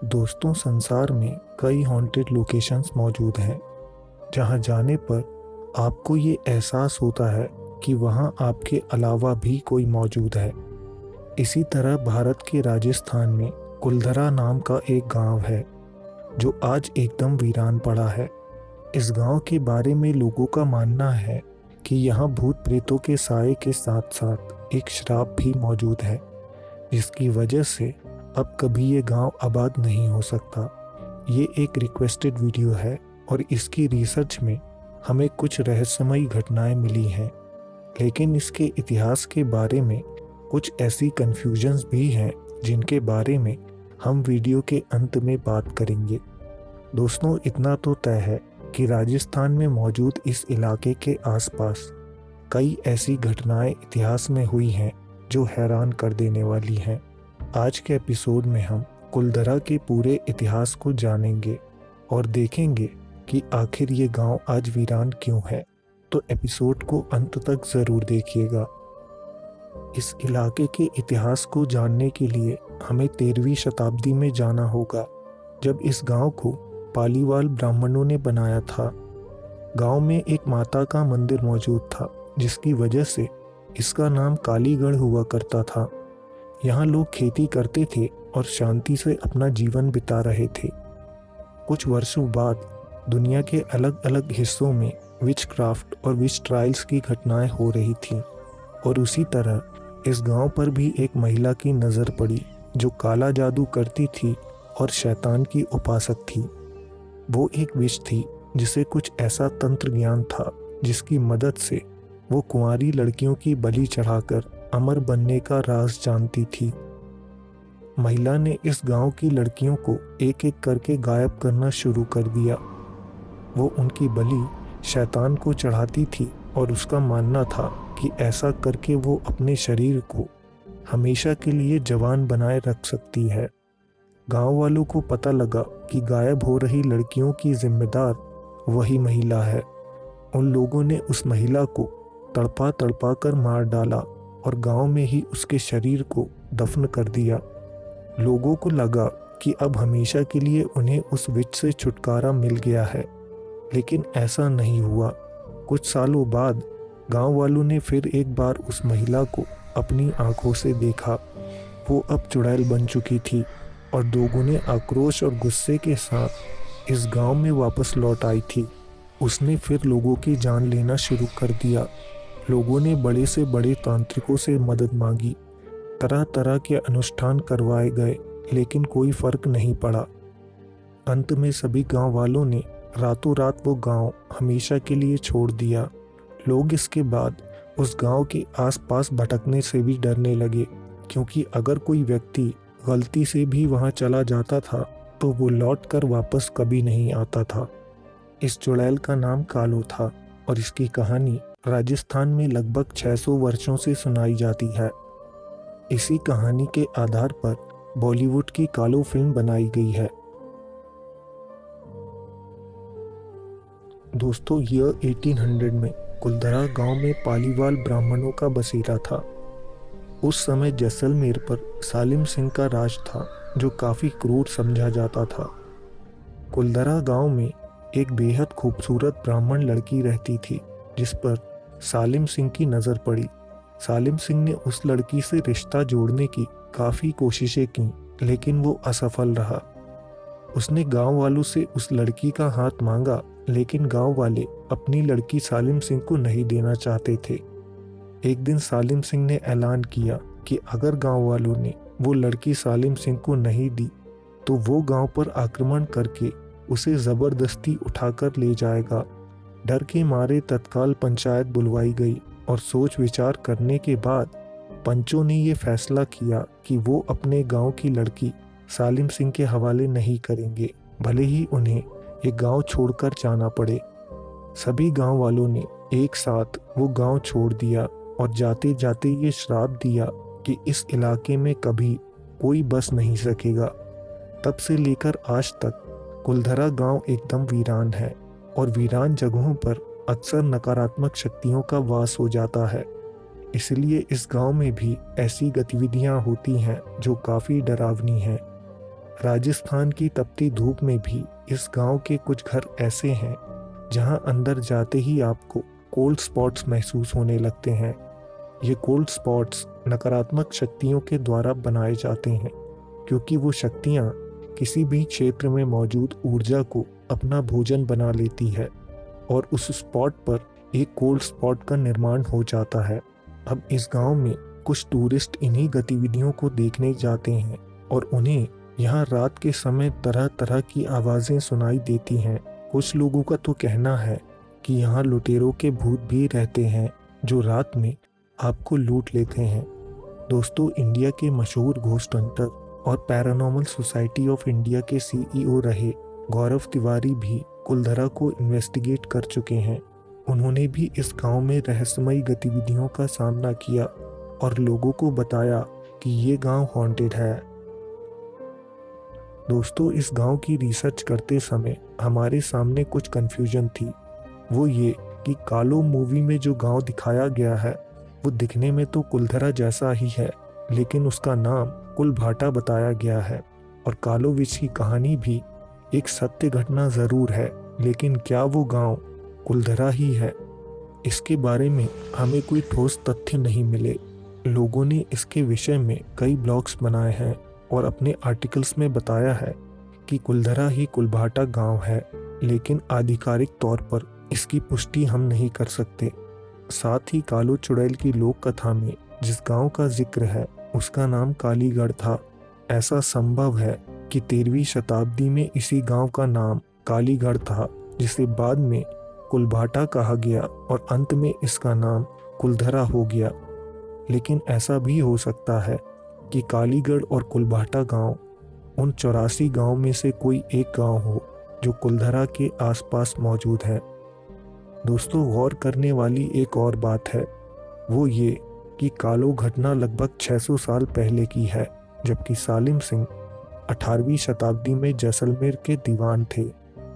दोस्तों, संसार में कई हॉन्टेड लोकेशंस मौजूद हैं जहां जाने पर आपको ये एहसास होता है कि वहां आपके अलावा भी कोई मौजूद है। इसी तरह भारत के राजस्थान में कुलधरा नाम का एक गांव है जो आज एकदम वीरान पड़ा है। इस गांव के बारे में लोगों का मानना है कि यहाँ भूत प्रेतों के साए के साथ साथ एक श्राप भी मौजूद है, जिसकी वजह से अब कभी ये गांव आबाद नहीं हो सकता। ये एक रिक्वेस्टेड वीडियो है और इसकी रिसर्च में हमें कुछ रहस्यमयी घटनाएं मिली हैं, लेकिन इसके इतिहास के बारे में कुछ ऐसी कन्फ्यूजन्स भी हैं जिनके बारे में हम वीडियो के अंत में बात करेंगे। दोस्तों, इतना तो तय है कि राजस्थान में मौजूद इस इलाके के आसपास कई ऐसी घटनाएं इतिहास में हुई हैं जो हैरान कर देने वाली हैं। आज के एपिसोड में हम कुलधरा के पूरे इतिहास को जानेंगे और देखेंगे कि आखिर ये गांव आज वीरान क्यों है। तो एपिसोड को अंत तक ज़रूर देखिएगा। इस इलाके के इतिहास को जानने के लिए हमें 13वीं शताब्दी में जाना होगा, जब इस गांव को पालीवाल ब्राह्मणों ने बनाया था। गांव में एक माता का मंदिर मौजूद था, जिसकी वजह से इसका नाम कालीगढ़ हुआ करता था। यहाँ लोग खेती करते थे और शांति से अपना जीवन बिता रहे थे। कुछ वर्षों बाद दुनिया के अलग अलग हिस्सों में विच क्राफ्ट और विच ट्रायल्स की घटनाएं हो रही थीं, और उसी तरह इस गांव पर भी एक महिला की नज़र पड़ी जो काला जादू करती थी और शैतान की उपासक थी। वो एक विच थी जिसे कुछ ऐसा तंत्र ज्ञान था जिसकी मदद से वो कुंवारी लड़कियों की बलि चढ़ाकर अमर बनने का राज जानती थी। महिला ने इस गांव की लड़कियों को एक एक करके गायब करना शुरू कर दिया। वो उनकी बलि शैतान को चढ़ाती थी और उसका मानना था कि ऐसा करके वो अपने शरीर को हमेशा के लिए जवान बनाए रख सकती है। गांव वालों को पता लगा कि गायब हो रही लड़कियों की जिम्मेदार वही महिला है। उन लोगों ने उस महिला को तड़पा तड़पा कर मार डाला और गांव में ही उसके शरीर को दफन कर दिया। लोगों को लगा कि अब हमेशा के लिए उन्हें उस विच से छुटकारा मिल गया है, लेकिन ऐसा नहीं हुआ। कुछ सालों बाद गांव वालों ने फिर एक बार उस महिला को अपनी आंखों से देखा। वो अब चुड़ैल बन चुकी थी और दोगुने आक्रोश और गुस्से के साथ इस गांव में वापस लौट आई थी। उसने फिर लोगों की जान लेना शुरू कर दिया। लोगों ने बड़े से बड़े तांत्रिकों से मदद मांगी, तरह तरह के अनुष्ठान करवाए गए, लेकिन कोई फर्क नहीं पड़ा। अंत में सभी गांव वालों ने रातों रात वो गांव हमेशा के लिए छोड़ दिया। लोग इसके बाद उस गांव के आसपास भटकने से भी डरने लगे, क्योंकि अगर कोई व्यक्ति गलती से भी वहां चला जाता था तो वो लौट कर वापस कभी नहीं आता था। इस चुड़ैल का नाम कालो था और इसकी कहानी राजस्थान में लगभग 600 वर्षों से सुनाई जाती है। इसी कहानी के आधार पर बॉलीवुड की कालो फिल्म बनाई गई है। दोस्तों, ईयर 1800 में कुलधरा गांव में पालीवाल ब्राह्मणों का बसेरा था। उस समय जैसलमेर पर सालिम सिंह का राज था, जो काफ़ी क्रूर समझा जाता था। कुलधरा गांव में एक बेहद खूबसूरत ब्राह्मण लड़की रहती थी, जिस पर सालिम सिंह की नज़र पड़ी। सालिम सिंह ने उस लड़की से रिश्ता जोड़ने की काफ़ी कोशिशें की, लेकिन वो असफल रहा। उसने गांव वालों से उस लड़की का हाथ मांगा, लेकिन गांव वाले अपनी लड़की सालिम सिंह को नहीं देना चाहते थे। एक दिन सालिम सिंह ने ऐलान किया कि अगर गांव वालों ने वो लड़की सालिम सिंह को नहीं दी तो वो गांव पर आक्रमण करके उसे ज़बरदस्ती उठाकर ले जाएगा। डर के मारे तत्काल पंचायत बुलवाई गई और सोच विचार करने के बाद पंचों ने ये फैसला किया कि वो अपने गांव की लड़की सालिम सिंह के हवाले नहीं करेंगे, भले ही उन्हें ये गांव छोड़कर जाना पड़े। सभी गांव वालों ने एक साथ वो गांव छोड़ दिया और जाते जाते ये श्राप दिया कि इस इलाके में कभी कोई बस नहीं सकेगा। तब से लेकर आज तक कुलधरा गांव एकदम वीरान है, और वीरान जगहों पर अक्सर नकारात्मक शक्तियों का वास हो जाता है। इसलिए इस गांव में भी ऐसी गतिविधियां होती हैं जो काफ़ी डरावनी हैं। राजस्थान की तपती धूप में भी इस गांव के कुछ घर ऐसे हैं जहां अंदर जाते ही आपको कोल्ड स्पॉट्स महसूस होने लगते हैं। ये कोल्ड स्पॉट्स नकारात्मक शक्तियों के द्वारा बनाए जाते हैं, क्योंकि वो शक्तियां किसी भी क्षेत्र में मौजूद ऊर्जा को अपना भोजन बना लेती है और उस स्पॉट पर एक कोल्ड स्पॉट का निर्माण हो जाता है। अब इस गांव में कुछ टूरिस्ट इन्हीं गतिविधियों को देखने जाते हैं और उन्हें यहाँ रात के समय तरह तरह की आवाज़ें सुनाई देती हैं। कुछ लोगों का तो कहना है कि यहाँ लुटेरों के भूत भी रहते हैं जो रात में आपको लूट लेते हैं। दोस्तों, इंडिया के मशहूर घोस्ट हंटर और पैरानॉर्मल सोसाइटी ऑफ इंडिया के सीईओ रहे गौरव तिवारी भी कुलधरा को इन्वेस्टिगेट कर चुके हैं। उन्होंने भी इस गांव में रहस्यमयी गतिविधियों का सामना किया और लोगों को बताया कि ये गांव हॉन्टेड है। दोस्तों, इस गांव की रिसर्च करते समय हमारे सामने कुछ कंफ्यूजन थी। वो ये कि कालो मूवी में जो गांव दिखाया गया है वो दिखने में तो कुलधरा जैसा ही है, लेकिन उसका नाम कुलभाटा बताया गया है। और कालो विच की कहानी भी एक सत्य घटना ज़रूर है, लेकिन क्या वो गांव कुलधरा ही है? इसके बारे में हमें कोई ठोस तथ्य नहीं मिले। लोगों ने इसके विषय में कई ब्लॉग्स बनाए हैं और अपने आर्टिकल्स में बताया है कि कुलधरा ही कुलभाटा गांव है, लेकिन आधिकारिक तौर पर इसकी पुष्टि हम नहीं कर सकते। साथ ही कालो चुड़ैल की लोक कथा में जिस गांव का जिक्र है उसका नाम कालीगढ़ था। ऐसा संभव है कि 13वीं शताब्दी में इसी गांव का नाम कालीगढ़ था, जिसे बाद में कुलभाटा कहा गया और अंत में इसका नाम कुलधरा हो गया। लेकिन ऐसा भी हो सकता है कि कालीगढ़ और कुलभाटा गांव उन 84 गांव में से कोई एक गांव हो जो कुलधरा के आसपास मौजूद है। दोस्तों, गौर करने वाली एक और बात है, वो ये कि कालो घटना लगभग 600 साल पहले की है, जबकि सालिम सिंह 18वीं शताब्दी में जैसलमेर के दीवान थे।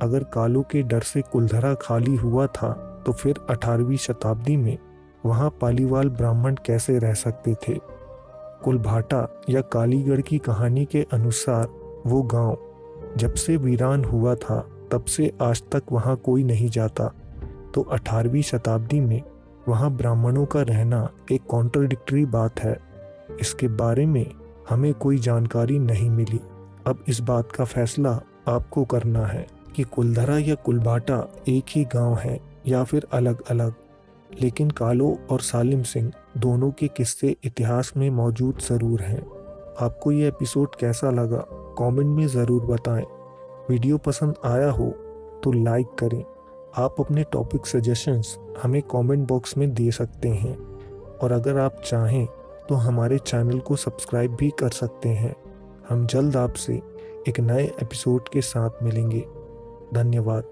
अगर कालो के डर से कुलधरा खाली हुआ था तो फिर 18वीं शताब्दी में वहाँ पालीवाल ब्राह्मण कैसे रह सकते थे? कुलभाटा या कालीगढ़ की कहानी के अनुसार वो गांव जब से वीरान हुआ था तब से आज तक वहाँ कोई नहीं जाता, तो 18वीं शताब्दी में वहाँ ब्राह्मणों का रहना एक कॉन्ट्रडिक्टरी बात है। इसके बारे में हमें कोई जानकारी नहीं मिली। अब इस बात का फैसला आपको करना है कि कुलधरा या कुलभाटा एक ही गांव है या फिर अलग अलग। लेकिन कालो और सालिम सिंह दोनों के किस्से इतिहास में मौजूद ज़रूर हैं। आपको ये एपिसोड कैसा लगा कमेंट में ज़रूर बताएं। वीडियो पसंद आया हो तो लाइक करें। आप अपने टॉपिक सजेशंस हमें कमेंट बॉक्स में दे सकते हैं और अगर आप चाहें तो हमारे चैनल को सब्सक्राइब भी कर सकते हैं। हम जल्द आपसे एक नए एपिसोड के साथ मिलेंगे। धन्यवाद।